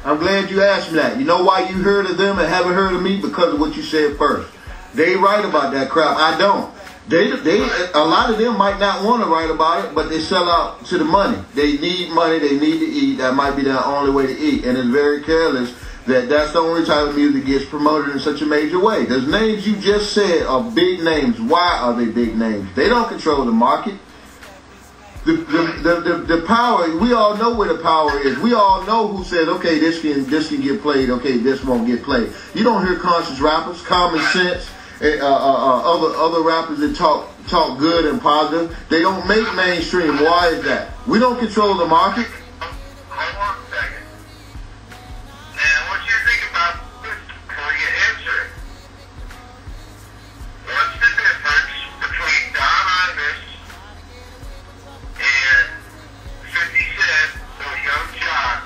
I'm glad you asked me that. You know why you heard of them and haven't heard of me? Because of what you said first. They write about that crap. I don't. A lot of them might not want to write about it, but they sell out to the money. They need money. They need to eat. That might be their only way to eat. And it's very careless that that's the only type of music gets promoted in such a major way. Those names you just said are big names. Why are they big names? They don't control the market. The power, we all know where the power is. We all know who says, okay, this can get played, okay, this won't get played. You don't hear conscious rappers, common sense, other rappers that talk good and positive. They don't make mainstream. Why is that? We don't control the market. Hold on a second. And what you think about this before you answer it? What's the difference between Don Imus and 50 Cent or Young John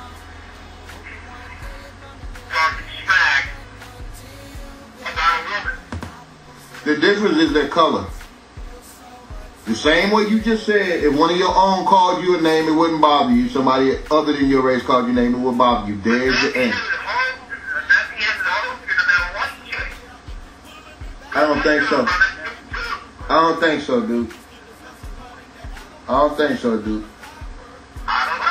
talking smack about a woman? The difference is their color. The same way you just said, if one of your own called you a name, it wouldn't bother you. Somebody other than your race called your name, it would bother you. There's the end. I don't think so. I don't think so, dude. I don't think so, dude. I don't know.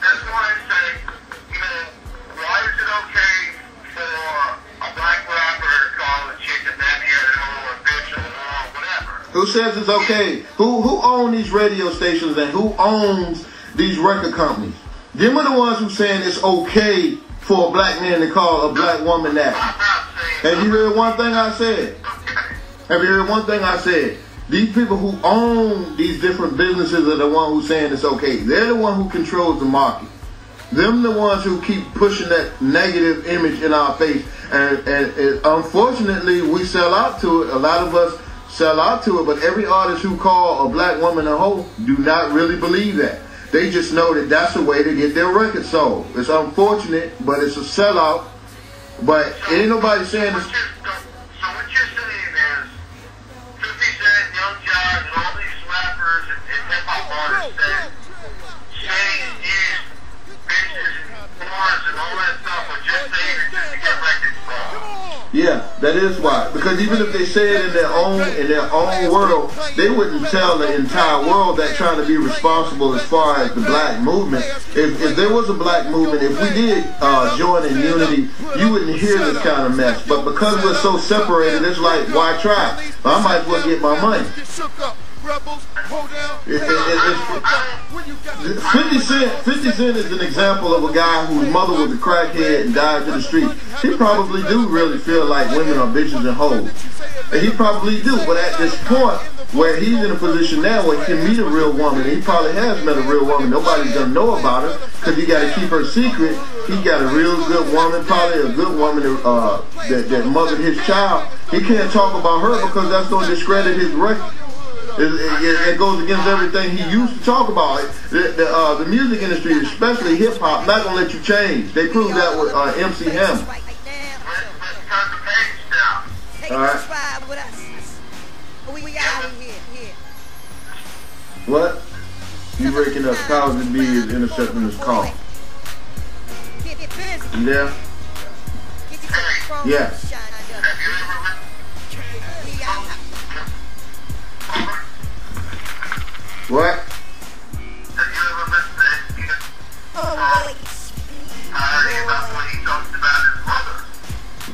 That's why I say, you know, why is it okay for a black rapper to call a chick a nappy-headed hoe or a bitch or whatever? Who says it's okay? Who owns these radio stations and who owns these record companies? Them are the ones who saying it's okay for a black man to call a black woman that. Have you heard one thing I said? Have you heard one thing I said? These people who own these different businesses are the one who's saying it's okay. They're the one who controls the market. Them the ones who keep pushing that negative image in our face. And unfortunately, we sell out to it. A lot of us sell out to it. But every artist who call a black woman a hoe do not really believe that. They just know that that's a way to get their record sold. It's unfortunate, but it's a sellout. But ain't nobody saying this. So what you're saying is 50 Cent, Young John, and all these rappers and hip-hop artists that say and use bitches and bars and all that stuff are just saying it just to get records sold. Yeah, that is why. Because even if they say it in their own world, they wouldn't tell the entire world that trying to be responsible as far as the black movement. If there was a black movement, if we did join in unity, you wouldn't hear this kind of mess. But because we're so separated, it's like, why try? I might as well get my money. 50 Cent is an example of a guy whose mother was a crackhead and died to the street. He probably do really feel like women are bitches and hoes. And he probably do. But at this point, where he's in a position now where he can meet a real woman, he probably has met a real woman. Nobody's gonna know about her because he got to keep her secret. He got a real good woman, probably a good woman that mothered his child. He can't talk about her because that's gonna discredit his record. It goes against everything he used to talk about. The music industry, especially hip hop, not gonna let you change. They proved that with MC Hammer. All right. What? You breaking up? Powers that be is intercepting this call. You there? Yeah. What?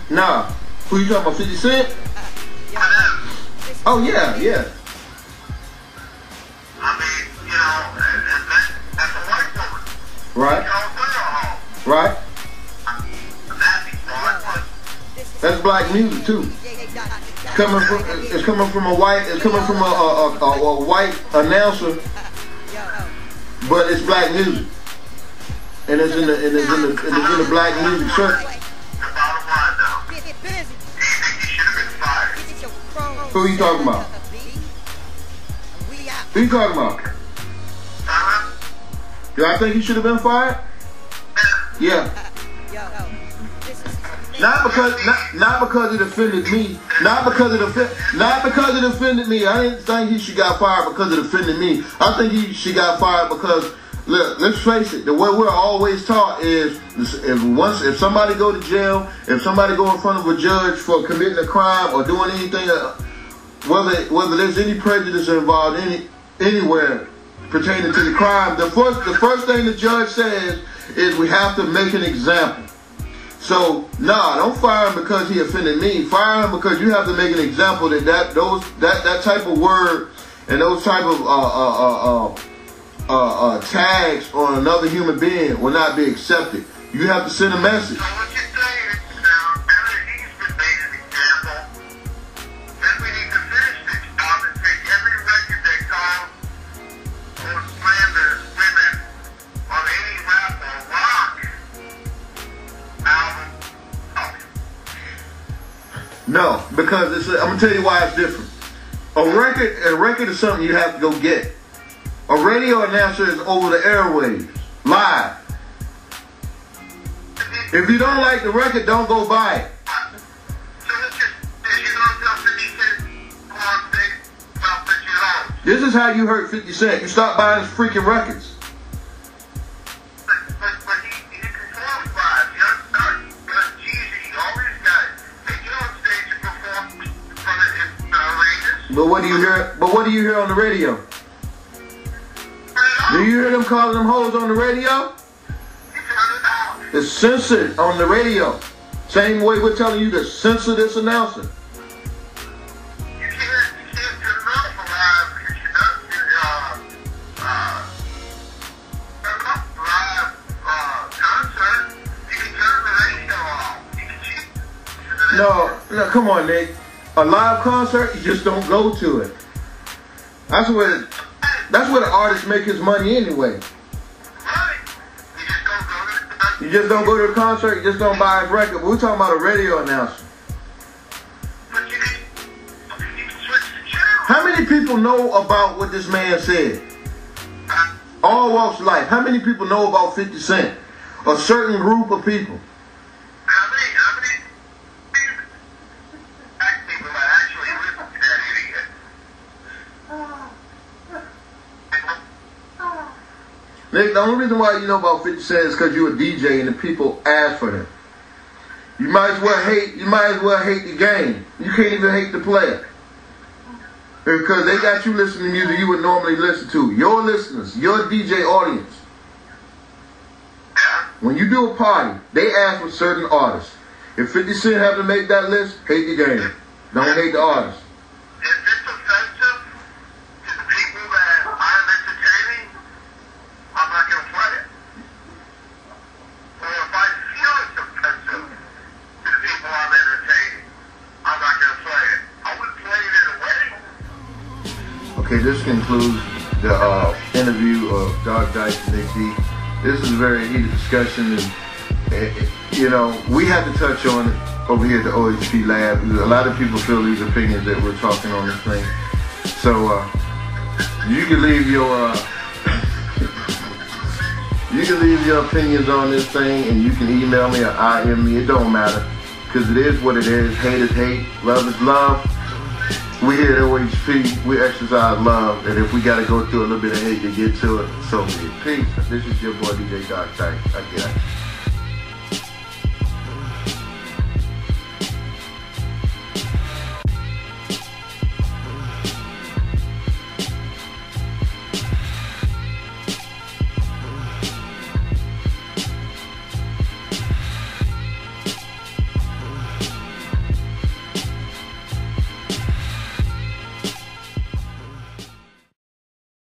Nah. Who you talking about, 50 Cent? Oh, yeah, yeah. I mean, you know, that's a white woman. Right. Right. That's black music, too. It's coming from a white announcer, but it's black music, and it's in the black music circuit. Who you talking about? Who you talking about? Do I think he should have been fired? Yeah. Not because it offended me. Not because it offended me. I didn't think he should got fired because it offended me. I think he should got fired because look, let's face it. The way we're always taught is if somebody go to jail, if somebody go in front of a judge for committing a crime or doing anything, whether there's any prejudice involved anywhere pertaining to the crime, the first thing the judge says is we have to make an example. So, nah, don't fire him because he offended me. Fire him because you have to make an example that type of word and those type of tags on another human being will not be accepted. You have to send a message. So what you're saying is now, after he's been made an example, then we need to finish this job and take every record that calls or slanders women on any rap or rock album. No, because I'm gonna tell you why it's different. A record is something you have to go get. A radio announcer is over the airwaves, live. If you don't like the record, don't go buy it. So let's just, you don't tell 50 Cent on big about $50. This is how you hurt 50 Cent. You stop buying his freaking records. But he performs live. Young Thug, Jeezy, all these guys. They get on stage and perform for the arenas. But what do you hear on the radio? Do you hear them calling them hoes on the radio? It's censored on the radio. Same way we're telling you to censor this announcer. You can't turn it off live because you don't live concert. You can turn the radio off. You can cheat. No, come on, Nick. A live concert, you just don't go to it. That's where the artist make his money anyway. You just don't go to the concert, you just don't buy his record. But we're talking about a radio announcer. How many people know about what this man said? All walks of life. How many people know about 50 Cent? A certain group of people. How many people actually listen to that idiot? Nick, the only reason why you know about 50 Cent is because you're a DJ and the people ask for him. You might as well hate the game. You can't even hate the player. Because they got you listening to music you would normally listen to. Your listeners, your DJ audience. When you do a party, they ask for certain artists. If 50 Cent have to make that list, hate the game. Don't hate the artist. Is this offensive to the people that I'm entertaining? I'm not going to play it. Or if I feel it's offensive to the people I'm entertaining, I'm not going to play it. I would play it in a wedding. Okay, this concludes the interview of Dog Dice and Nick D. This is a very heated discussion, and we have to touch on it over here at the OHP lab. A lot of people feel these opinions that we're talking on this thing. So you can leave your opinions on this thing, and you can email me or IM me. It don't matter, because it is what it is. Hate is hate. Love is love. We here at OHP, we exercise love, and if we got to go through a little bit of hate to get to it, so be it. Peace. This is your boy DJ Dark Dice. I get it.